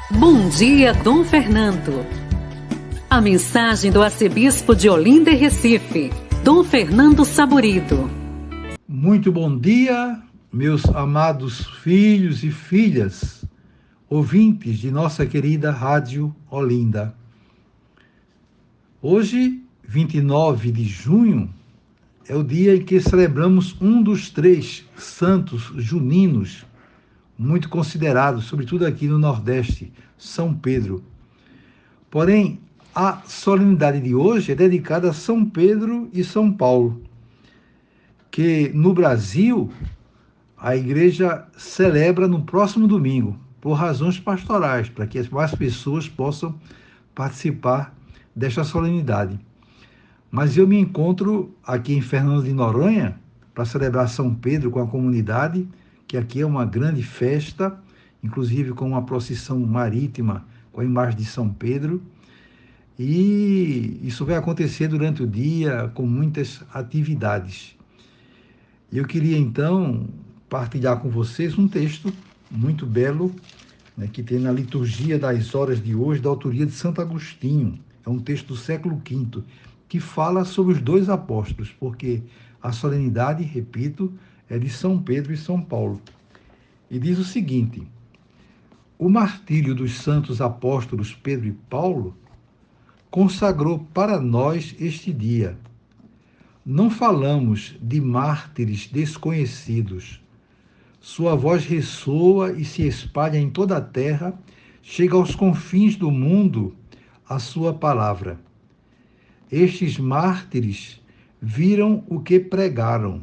Bom dia, Dom Fernando. A mensagem do arcebispo de Olinda e Recife, Dom Fernando Saburido. Muito bom dia, meus amados filhos e filhas, ouvintes de nossa querida Rádio Olinda. Hoje, 29 de junho, é o dia em que celebramos um dos 3 santos juninos, muito considerados, sobretudo aqui no Nordeste, São Pedro. Porém, a solenidade de hoje é dedicada a São Pedro e São Paulo, que no Brasil a igreja celebra no próximo domingo, por razões pastorais, para que as mais pessoas possam participar desta solenidade. Mas eu me encontro aqui em Fernando de Noronha para celebrar São Pedro com a comunidade, que aqui é uma grande festa, inclusive com uma procissão marítima com a imagem de São Pedro. E isso vai acontecer durante o dia com muitas atividades. Eu queria então partilhar com vocês um texto muito belo, né, que tem na liturgia das horas de hoje, da autoria de Santo Agostinho. É um texto do século V, que fala sobre os 2 apóstolos, porque a solenidade, repito, é de São Pedro e São Paulo. E diz o seguinte: o martírio dos santos apóstolos Pedro e Paulo consagrou para nós este dia. Não falamos de mártires desconhecidos. Sua voz ressoa e se espalha em toda a terra, chega aos confins do mundo a sua palavra. Estes mártires viram o que pregaram,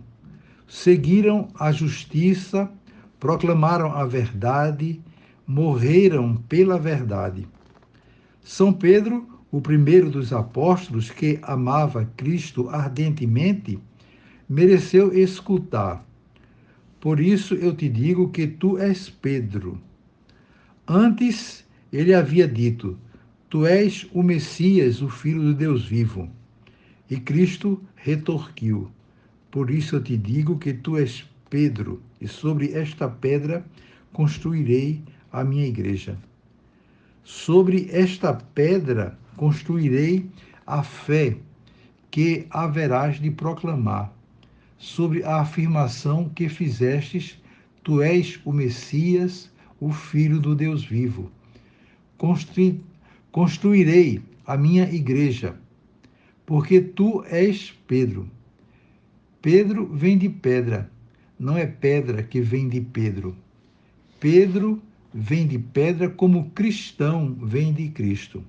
seguiram a justiça, proclamaram a verdade, morreram pela verdade. São Pedro, o primeiro dos apóstolos que amava Cristo ardentemente, mereceu escutar. Por isso eu te digo que tu és Pedro. Antes ele havia dito: tu és o Messias, o Filho do Deus vivo. E Cristo retorquiu: por isso eu te digo que tu és Pedro, e sobre esta pedra construirei a minha igreja. Sobre esta pedra construirei a fé que haverás de proclamar. Sobre a afirmação que fizestes, tu és o Messias, o Filho do Deus vivo. Construirei a minha igreja, porque tu és Pedro. Pedro vem de pedra, não é pedra que vem de Pedro. Pedro vem de pedra como cristão vem de Cristo.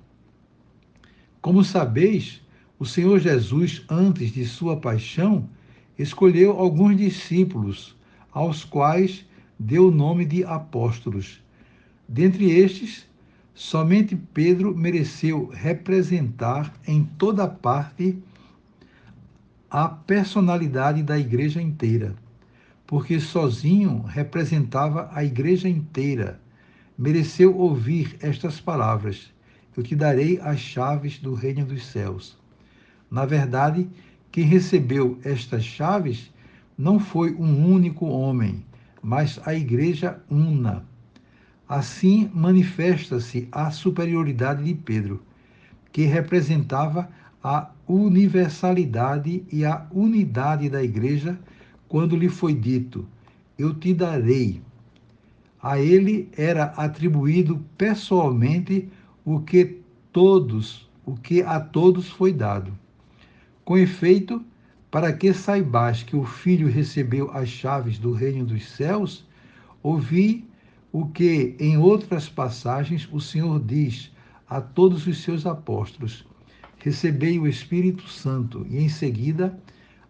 Como sabeis, o Senhor Jesus, antes de sua paixão, escolheu alguns discípulos, aos quais deu o nome de apóstolos. Dentre estes, somente Pedro mereceu representar em toda parte a personalidade da igreja inteira, porque sozinho representava a igreja inteira. Mereceu ouvir estas palavras: eu te darei as chaves do reino dos céus. Na verdade, quem recebeu estas chaves não foi um único homem, mas a igreja una. Assim manifesta-se a superioridade de Pedro, que representava a universalidade e a unidade da igreja quando lhe foi dito: eu te darei. A ele era atribuído pessoalmente o que a todos foi dado. Com efeito, para que saibais que o Filho recebeu as chaves do reino dos céus, ouvi o que, em outras passagens, o Senhor diz a todos os seus apóstolos: recebei o Espírito Santo, e em seguida,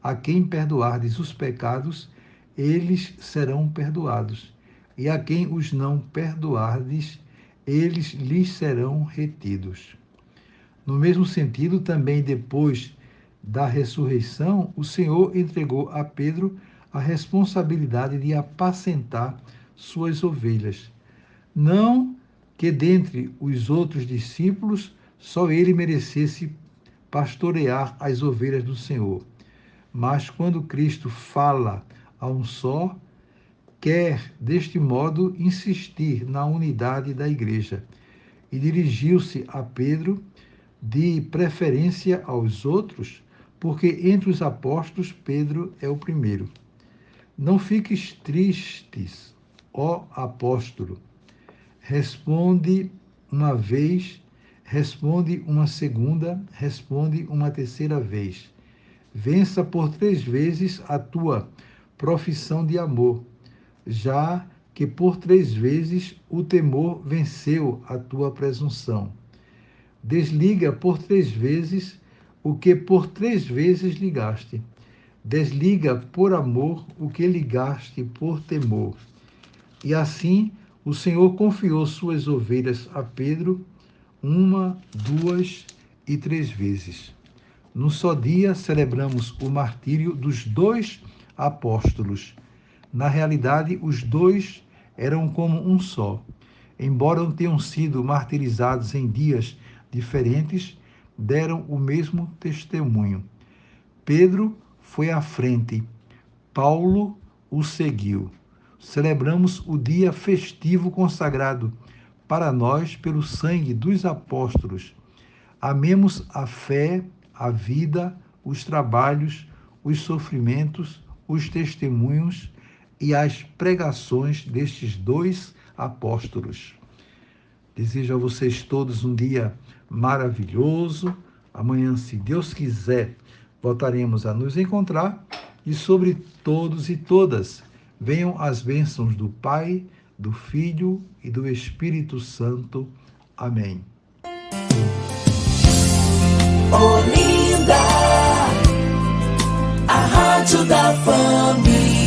a quem perdoardes os pecados, eles serão perdoados. E a quem os não perdoardes, eles lhes serão retidos. No mesmo sentido, também depois da ressurreição, o Senhor entregou a Pedro a responsabilidade de apacentar suas ovelhas. Não que dentre os outros discípulos só ele merecesse pastorear as ovelhas do Senhor, mas quando Cristo fala a um só, quer, deste modo, insistir na unidade da igreja. E dirigiu-se a Pedro, de preferência aos outros, porque entre os apóstolos Pedro é o primeiro. Não fiques tristes, ó apóstolo. Responde uma vez, responde uma segunda, responde uma terceira vez. Vença por 3 vezes a tua profissão de amor, já que por 3 vezes o temor venceu a tua presunção. Desliga por 3 vezes o que por 3 vezes ligaste. Desliga por amor o que ligaste por temor. E assim o Senhor confiou suas ovelhas a Pedro 1, 2 e 3 vezes. Num só dia celebramos o martírio dos 2 apóstolos. Na realidade, os 2 eram como um só. Embora não tenham sido martirizados em dias diferentes, deram o mesmo testemunho. Pedro foi à frente, Paulo o seguiu. Celebramos o dia festivo consagrado para nós pelo sangue dos apóstolos. Amemos a fé, a vida, os trabalhos, os sofrimentos, os testemunhos e as pregações destes 2 apóstolos. Desejo a vocês todos um dia maravilhoso. Amanhã, se Deus quiser, voltaremos a nos encontrar e sobre todos e todas venham as bênçãos do Pai, do Filho e do Espírito Santo. Amém. Olinda, a Rádio da Família.